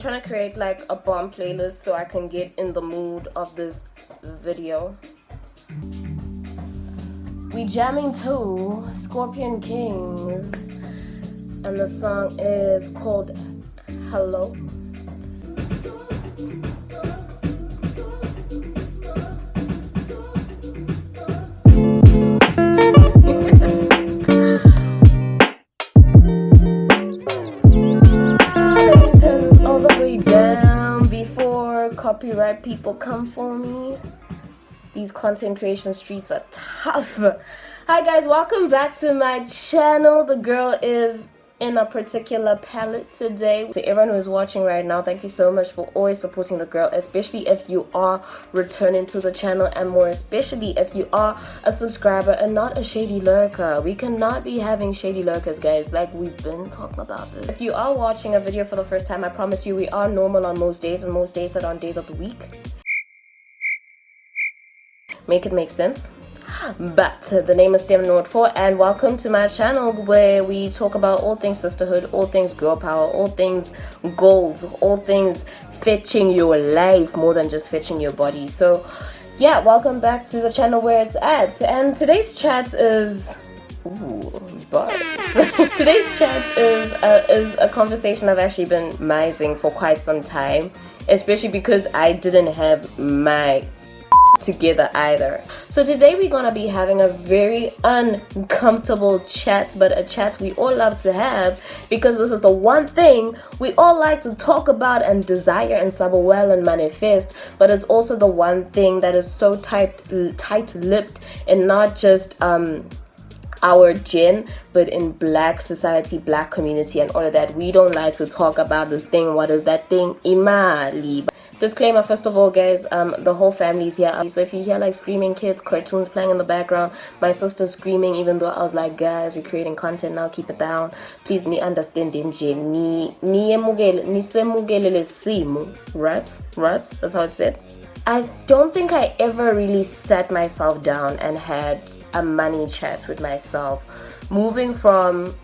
Trying to create like a bomb playlist so I can get in the mood of this video. We jamming to Scorpion Kings, and the song is called Hello. Down before copyright people come for me. These content creation streets are tough. Hi guys, welcome back to my channel. The girl is in a particular palette today. To everyone who is watching right now, thank you so much for always supporting the girl, especially if you are returning to the channel, and more especially if you are a subscriber and not a shady lurker. We cannot be having shady lurkers, guys, like we've been talking about this. If you are watching a video for the first time, I promise you we are normal on most days, and most days that are on days of the week. Make it make sense. But the name is Dem4, and welcome to my channel where we talk about all things sisterhood, all things girl power, all things goals, all things fetching your life more than just fetching your body. So yeah, welcome back to the channel where it's at. And today's chat is today's chat is a conversation I've actually been mising for quite some time, especially because I didn't have my together either. So today we're gonna be having a very uncomfortable chat, but a chat we all love to have, because this is the one thing we all like to talk about and desire and well and manifest. But it's also the one thing that is so tight-lipped, and not just our gen, but in black society, black community, and all of that. We don't like to talk about this thing. What is that thing? Imali. Disclaimer, first of all, guys, the whole family's here. So if you hear like screaming kids, cartoons playing in the background, my sister's screaming, even though I was like, guys, we're creating content now, keep it down. Please, ni understand ni semugele simu, right? That's how it's said. I don't think I ever really sat myself down and had a money chat with myself. Moving from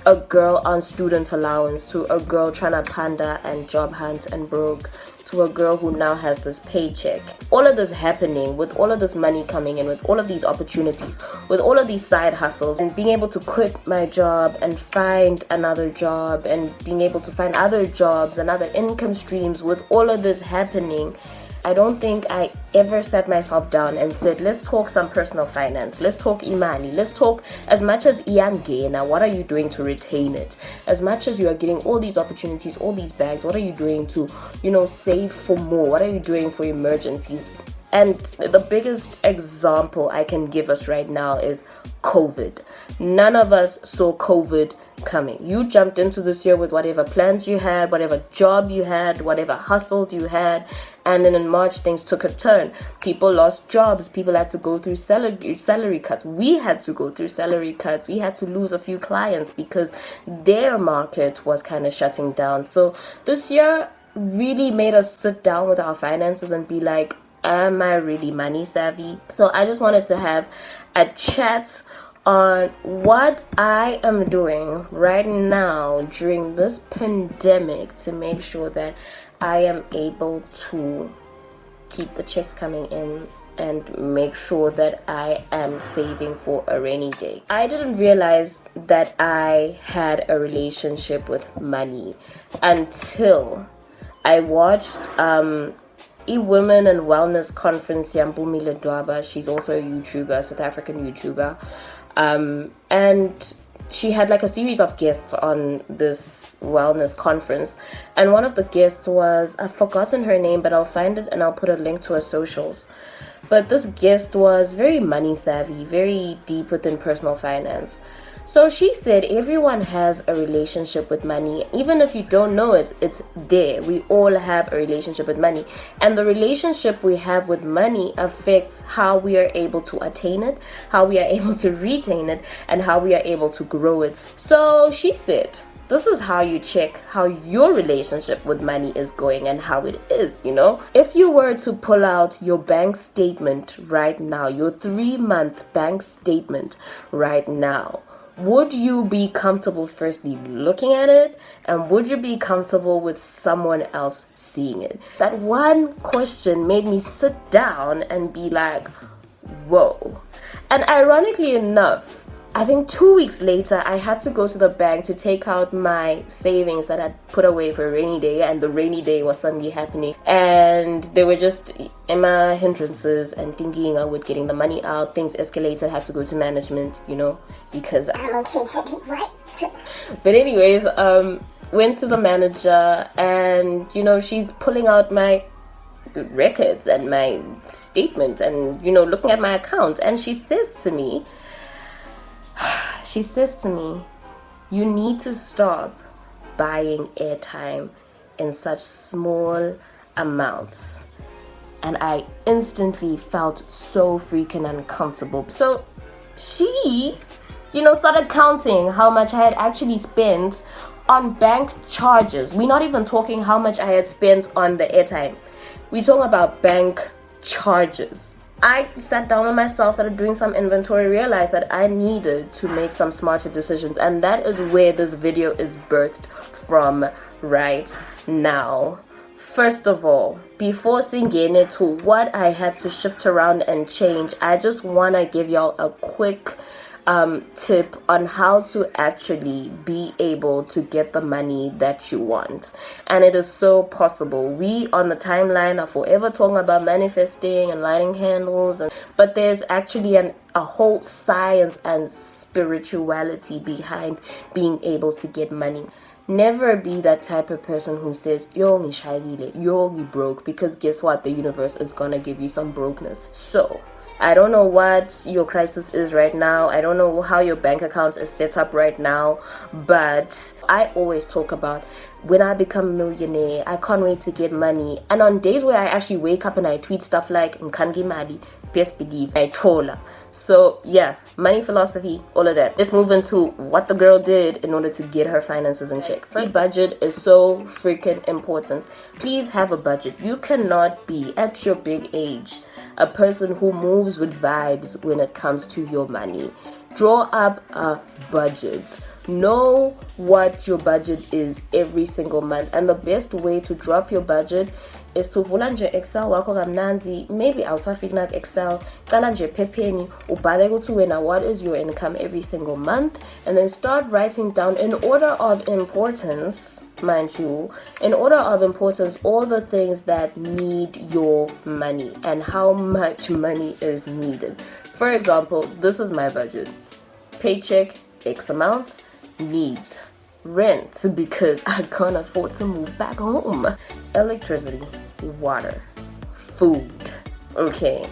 a girl on student allowance to a girl trying to panda and job hunt and broke, to a girl who now has this paycheck. All of this happening, with all of this money coming in, with all of these opportunities, with all of these side hustles, and being able to quit my job and find another job, and being able to find other jobs and other income streams. With all of this happening, I don't think I ever sat myself down and said, let's talk some personal finance, let's talk imali, let's talk as much as iyangena, what are you doing to retain it? As much as you are getting all these opportunities, all these bags, what are you doing to, save for more? What are you doing for emergencies? And the biggest example I can give us right now is COVID. None of us saw COVID coming. You jumped into this year with whatever plans you had, whatever job you had, whatever hustles you had, and then in March things took a turn. People lost jobs. People had to go through salary cuts. We had to go through salary cuts. We had to lose a few clients because their market was kind of shutting down. So this year really made us sit down with our finances and be like, am I really money savvy? So I just wanted to have a chat on what I am doing right now during this pandemic to make sure that I am able to keep the checks coming in and make sure that I am saving for a rainy day. I didn't realize that I had a relationship with money until I watched Women and Wellness Conference. Yambumile Dwaba, she's also a YouTuber, South African YouTuber, and she had like a series of guests on this wellness conference, and one of the guests was, I've forgotten her name, but I'll find it and I'll put a link to her socials. But this guest was very money savvy, very deep within personal finance. So she said everyone has a relationship with money. Even if you don't know it, it's there. We all have a relationship with money. And the relationship we have with money affects how we are able to attain it, how we are able to retain it, and how we are able to grow it. So she said, this is how you check how your relationship with money is going and how it is, If you were to pull out your bank statement right now, your 3-month bank statement right now, would you be comfortable firstly looking at it, and would you be comfortable with someone else seeing it? That one question made me sit down and be like, whoa. And ironically enough, I think 2 weeks later, I had to go to the bank to take out my savings that I'd put away for a rainy day, and the rainy day was suddenly happening. And they were just in my hindrances and thinking I would getting the money out. Things escalated, had to go to management, because I'm okay, what? But anyways, went to the manager, and she's pulling out my records and my statement and looking at my account, and she says to me, you need to stop buying airtime in such small amounts. And I instantly felt so freaking uncomfortable. So she, started counting how much I had actually spent on bank charges. We're not even talking how much I had spent on the airtime. We're talking about bank charges. I sat down with myself, started doing some inventory, realized that I needed to make some smarter decisions, and that is where this video is birthed from right now. First of all, before singing it to what I had to shift around and change, I just want to give y'all a quick tip on how to actually be able to get the money that you want. And it is so possible. We on the timeline are forever talking about manifesting and lighting candles, but there's actually a whole science and spirituality behind being able to get money. Never be that type of person who says you're broke, because guess what, the universe is gonna give you some brokenness. So I don't know what your crisis is right now. I don't know how your bank account is set up right now, but I always talk about when I become a millionaire, I can't wait to get money. And on days where I actually wake up and I tweet stuff like "Nkangi mali, best believe I tola." So yeah, money philosophy, all of that. Let's move into what the girl did in order to get her finances in check. First, budget is so freaking important. Please have a budget. You cannot be at your big age a person who moves with vibes when it comes to your money. Draw up a budget. Know what your budget is every single month, and the best way to drop your budget is to vula nje Excel wakho kamnanzi. Maybe awusafiki na Excel, cala nje phepheni ubhale ukuthi wena what is your income every single month, and then start writing down in order of importance, mind you, in order of importance, all the things that need your money and how much money is needed. For example, this is my budget. Paycheck X amount, needs rent because I can't afford to move back home, electricity, water, food, okay,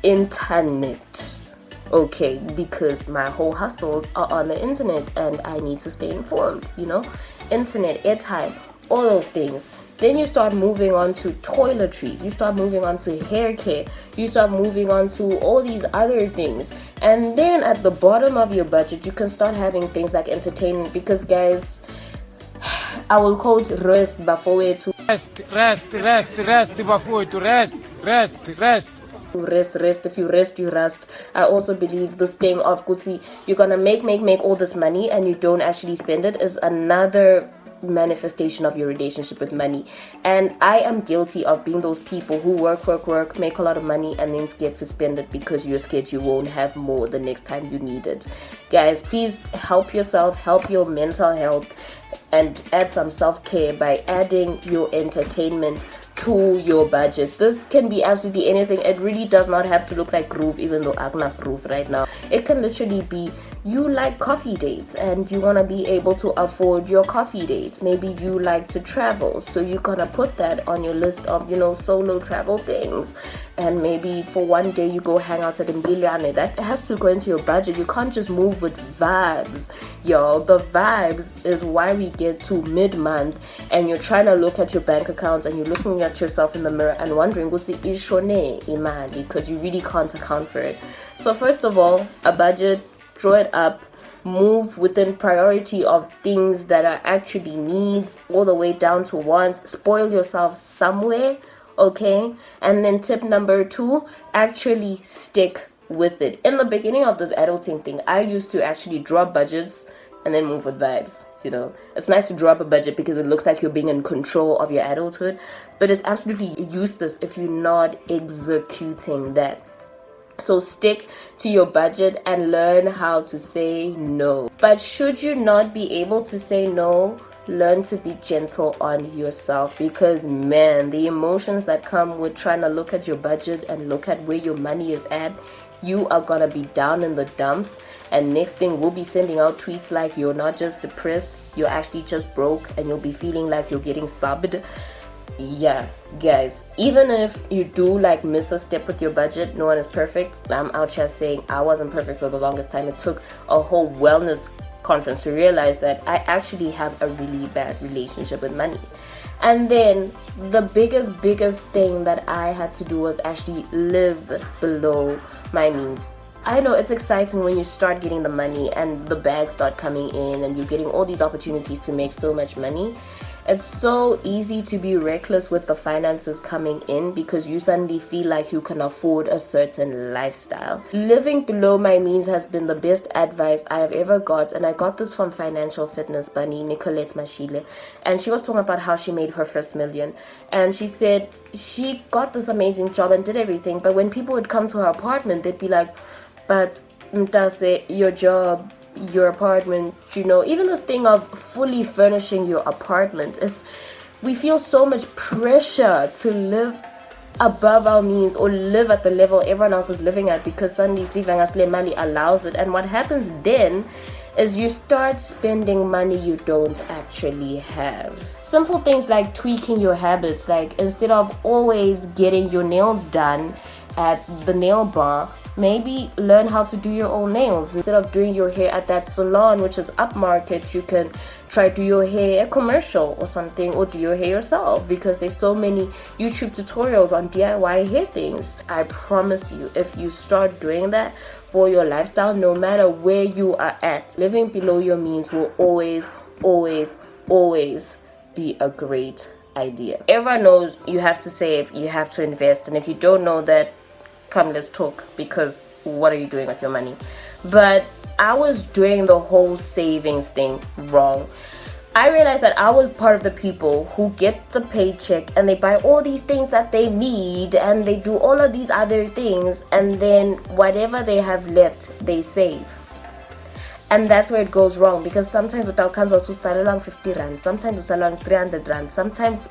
internet, okay, because my whole hustles are on the internet and I need to stay informed, internet, airtime, all those things. Then you start moving on to toiletries, you start moving on to hair care, you start moving on to all these other things. And then at the bottom of your budget, you can start having things like entertainment, because guys, I will quote rest before it to rest before to rest. If you rest, you rest. I also believe this thing of Kutsi, you're gonna make all this money and you don't actually spend it, is another manifestation of your relationship with money. And I am guilty of being those people who work, make a lot of money, and then scared to spend it because you're scared you won't have more the next time you need it. Guys, please help yourself, help your mental health, and add some self-care by adding your entertainment to your budget. This can be absolutely anything. It really does not have to look like groove, even though I'm not groove right now. It can literally be you like coffee dates and you want to be able to afford your coffee dates. Maybe you like to travel, so you're gonna put that on your list of solo travel things. And maybe for one day you go hang out at Mbiliane. That has to go into your budget. You can't just move with vibes, y'all. The vibes is why we get to mid-month and you're trying to look at your bank account and you're looking at yourself in the mirror and wondering what's the ishone imali, because you really can't account for it. So first of all, a budget, draw it up, move within priority of things that are actually needs all the way down to wants. Spoil yourself somewhere, okay? And then tip number 2, actually stick with it. In the beginning of this adulting thing, I used to actually draw budgets and then move with vibes. You know, it's nice to draw up a budget because it looks like you're being in control of your adulthood, but it's absolutely useless if you're not executing that. So stick to your budget and learn how to say no. But should you not be able to say no, learn to be gentle on yourself, because man, the emotions that come with trying to look at your budget and look at where your money is at, you are gonna be down in the dumps, and next thing we'll be sending out tweets like you're not just depressed, you're actually just broke, and you'll be feeling like you're getting subbed. Yeah, guys, even if you do like miss a step with your budget, no one is perfect. I'm out here saying I wasn't perfect for the longest time. It took a whole wellness conference to realize that I actually have a really bad relationship with money. And then the biggest thing that I had to do was actually live below my means. I know it's exciting when you start getting the money and the bags start coming in and you're getting all these opportunities to make so much money. It's so easy to be reckless with the finances coming in because you suddenly feel like you can afford a certain lifestyle. Living below my means has been the best advice I have ever got, and I got this from Financial Fitness Bunny, Nicolette Mashile, and she was talking about how she made her first million, and she said she got this amazing job and did everything, but when people would come to her apartment, they'd be like, but Mtase, your job, your apartment, you know, even this thing of fully furnishing your apartment, we feel so much pressure to live above our means or live at the level everyone else is living at because suddenly Sivangasle Mali allows it. And what happens then is you start spending money you don't actually have. Simple things like tweaking your habits, like instead of always getting your nails done at the nail bar, maybe learn how to do your own nails. Instead of doing your hair at that salon, which is upmarket, you can try do your hair a commercial or something, or do your hair yourself, because there's so many YouTube tutorials on DIY hair things. I promise you, if you start doing that for your lifestyle, no matter where you are at, living below your means will always be a great idea. Everyone knows you have to save, you have to invest, and if you don't know that, come, let's talk, because what are you doing with your money? But I was doing the whole savings thing wrong. I realized that I was part of the people who get the paycheck and they buy all these things that they need and they do all of these other things, and then whatever they have left, they save. And that's where it goes wrong, because sometimes it comes out to sell along 50 rand, sometimes it sell along 300 rand, sometimes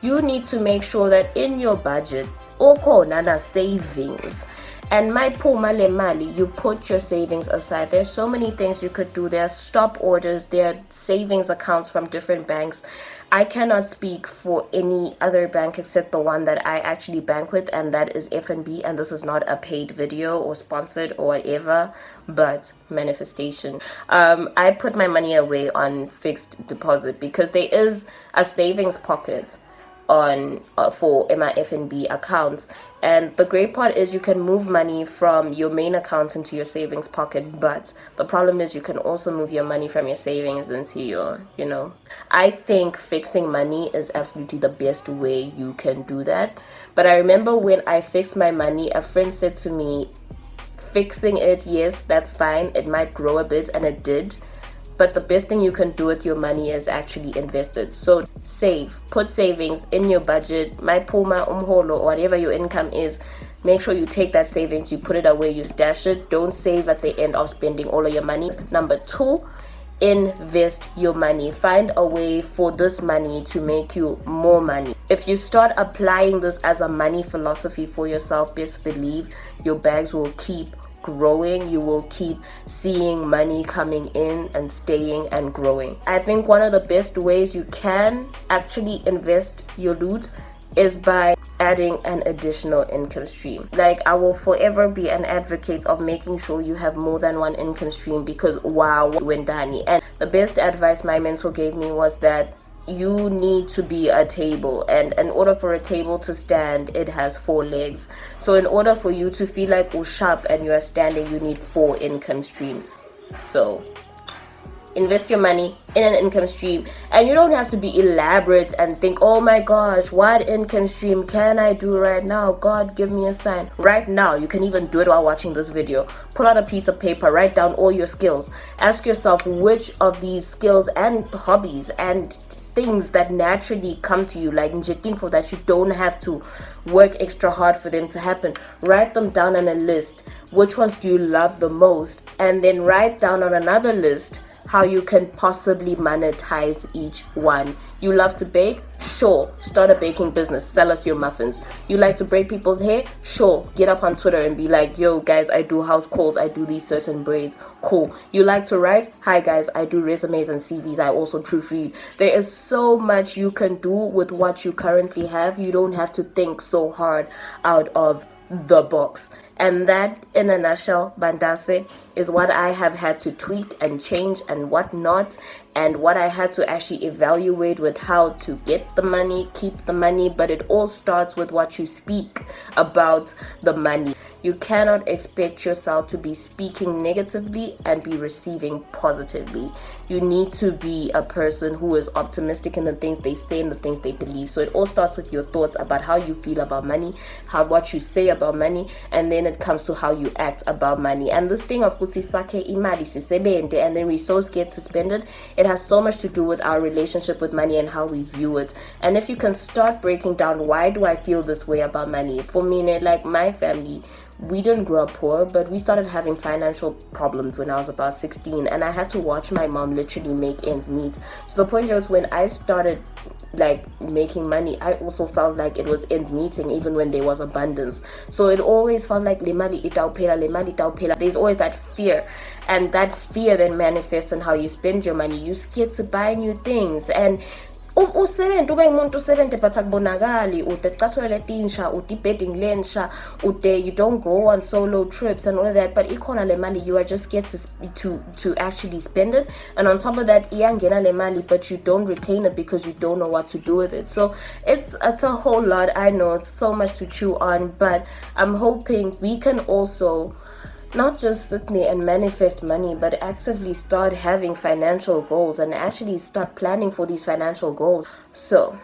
you need to make sure that in your budget nana savings, and my puma mali, you put your savings aside. There's so many things you could do. There are stop orders, there are savings accounts from different banks. I cannot speak for any other bank except the one that I actually bank with, and that is FNB, and this is not a paid video or sponsored or whatever, but manifestation. I put my money away on fixed deposit because there is a savings pocket on for my FNB accounts, and the great part is you can move money from your main account into your savings pocket, but the problem is you can also move your money from your savings into your, you know, I think fixing money is absolutely the best way you can do that. But I remember when I fixed my money, a friend said to me, fixing it, yes, that's fine, it might grow a bit, and it did, but the best thing you can do with your money is actually invest it. So save, put savings in your budget, my puma, umholo, or whatever your income is. Make sure you take that savings, you put it away, you stash it. Don't save at the end of spending all of your money. Number 2, invest your money. Find a way for this money to make you more money. If you start applying this as a money philosophy for yourself, best believe your bags will keep growing. You will keep seeing money coming in and staying and growing. I think one of the best ways you can actually invest your loot is by adding an additional income stream. Like, I will forever be an advocate of making sure you have more than one income stream, because wow, wendani. And the best advice my mentor gave me was that you need to be a table, and in order for a table to stand, it has 4 legs. So in order for you to feel like you're sharp and you're standing, you need 4 income streams. So invest your money in an income stream. And you don't have to be elaborate and think, oh my gosh, what income stream can I do right now? God, give me a sign. Right now, you can even do it while watching this video. Pull out a piece of paper, write down all your skills. Ask yourself which of these skills and hobbies and things that naturally come to you, like for that you don't have to work extra hard for them to happen. Write them down on a list. Which ones do you love the most? And then write down on another list how you can possibly monetize each one. You love to bake? Sure, start a baking business, sell us your muffins. You like to braid people's hair? Sure, get up on Twitter and be like, yo guys, I do house calls, I do these certain braids. Cool. You like to write? Hi guys, I do resumes and CVs, I also proofread. There is so much you can do with what you currently have. You don't have to think so hard out of the box. And that, in a nutshell, Bandase, is what I have had to tweak and change and whatnot, and what I had to actually evaluate with how to get the money, keep the money. But it all starts with what you speak about the money. You cannot expect yourself to be speaking negatively and be receiving positively. You need to be a person who is optimistic in the things they say and the things they believe. So it all starts with your thoughts about how you feel about money, what you say about money, and then it comes to how you act about money. And this thing of kuti sake imali sisebente, and then we're so scared to spend it, it has so much to do with our relationship with money and how we view it. And if you can start breaking down, why do I feel this way about money? For me, like my family, we didn't grow up poor, but we started having financial problems when I was about 16, and I had to watch my mom literally make ends meet, to the point where when I started like making money, I also felt like it was ends meeting even when there was abundance. So it always felt like le mali itawuphela. There's always that fear, and that fear then manifests in how you spend your money. You're scared to buy new things, and usebenza ube ngumuntu usebenza but akubonakali, ude cathule letinsha, ude bedding lensha, ude you don't go on solo trips and all of that, but ikhona le mali, you are just scared to actually spend it. And on top of that, iyangena le mali, but you don't retain it because you don't know what to do with it. So it's a whole lot. I know it's so much to chew on, but I'm hoping we can also not just sit there and manifest money, but actively start having financial goals and actually start planning for these financial goals. So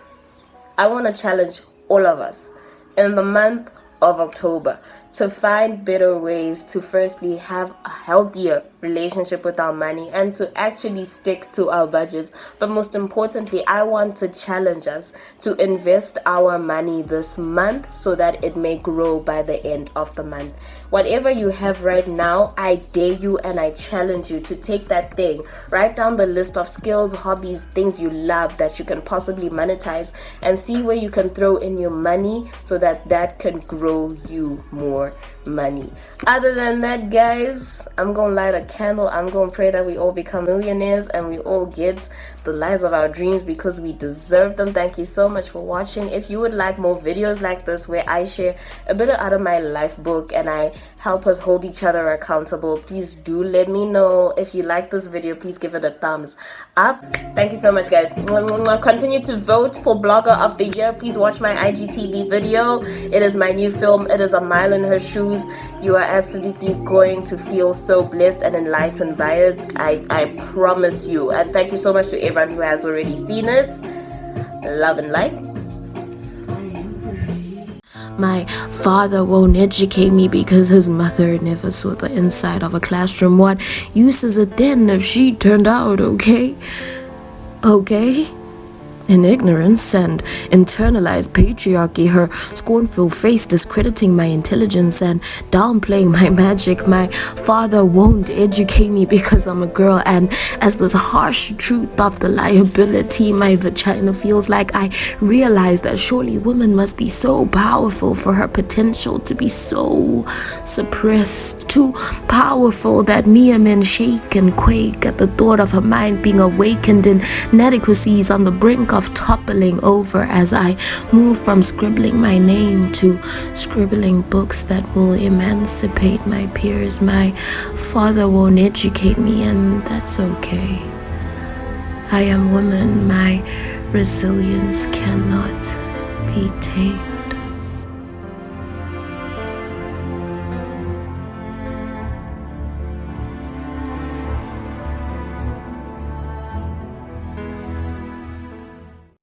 I want to challenge all of us in the month of October to find better ways to firstly have a healthier relationship with our money and to actually stick to our budgets. But most importantly, I want to challenge us to invest our money this month so that it may grow by the end of the month. Whatever you have right now, I dare you and I challenge you to take that thing, write down the list of skills, hobbies, things you love that you can possibly monetize, and see where you can throw in your money so that that can grow you more money. Other than that, guys, I'm gonna light a candle. I'm gonna pray that we all become millionaires and we all get the lives of our dreams because we deserve them. Thank you so much for watching. If you would like more videos like this where I share a bit out of my life book and I help us hold each other accountable, please do let me know. If you like this video, please give it a thumbs up. Thank you so much, guys. Continue to vote for Blogger of the Year. Please watch my IGTV video. It is my new film. It is a mile in her shoes. You are absolutely going to feel so blessed and enlightened by it. I promise you. And thank you so much to everyone who has already seen it. Love and light. My father won't educate me because his mother never saw the inside of a classroom. What use is it then if she turned out okay? Okay? In ignorance and internalized patriarchy, her scornful face discrediting my intelligence and downplaying my magic. My father won't educate me because I'm a girl, and as this harsh truth of the liability my vagina feels like, I realize that surely woman must be so powerful for her potential to be so suppressed, too powerful that mere men shake and quake at the thought of her mind being awakened in inadequacies on the brink of toppling over as I move from scribbling my name to scribbling books that will emancipate my peers. My father won't educate me, and that's okay. I am woman. My resilience cannot be tamed.